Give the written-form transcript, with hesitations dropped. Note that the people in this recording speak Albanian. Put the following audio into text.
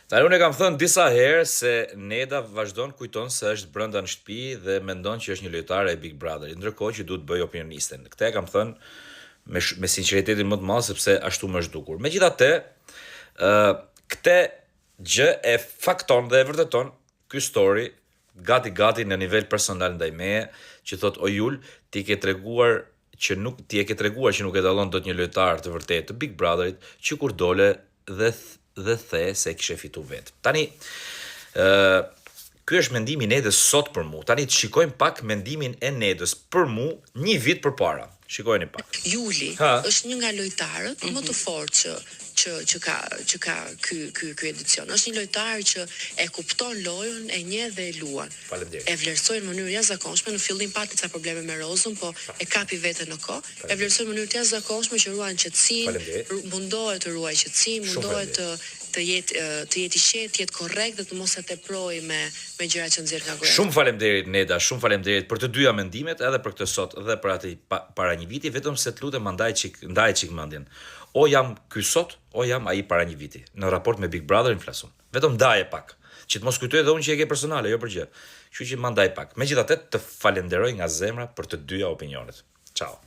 Tani unë e kam thënë disa herë se Neda vazhdon kujton se është brenda në shtëpi dhe mendon që është një lojtare e Big Brotherit, ndërkohë që duhet bëj opinionisten. Këtë e kam thënë me sinqeritetin më të madh sepse ashtu më është dukur. Megjithatë, këtë gjë e fakton dhe e vërteton ky story gati në nivel personal ndaj meje, që thot o Jul, ti e ke treguar që nuk e dallon dot një lojtar të vërtetë të Big Brotherit, që kur dole dhe the se kishe fitu vetë. Tani, ky është mendimi i Nedës sot për mu. Tani të shikojmë pak mendimin e Nedës për mu 1 vit përpara. Shikojeni pak. Juli është një nga lojtarët më të fortë që ka ky edicion. Është një lojtar që e kupton lojën, e njeh dhe e luan. E vlerësoi në mënyrë jashtëzakonshme. Në fillim pati ca probleme me Rozën, po e kapi veten në kohë. E vlerësoi në mënyrë të jashtëzakonshme që ruan qetësinë, mundohet të ruaj qetësinë, mundohet të jetë i qetë, të jetë korrekt dhe të mos e teprojë me gjërat që nxjerr nga goja. Shumë faleminderit Neda, shumë faleminderit për të dyja mendimet, edhe për këtë sot dhe për atë para 1 viti, vetëm se të lutem ndaj çik mendjen. O jam ky sot, o jam ai para 1 viti. Në raport me Big Brotherin flasun. Vetëm ndaje pak, që të mos kujtoj edhe unë që e ke personale, jo për gjë. Kështu që më ndaj pak. Megjithatë, të falenderoj nga zemra për të dyja opinionet. Ciao.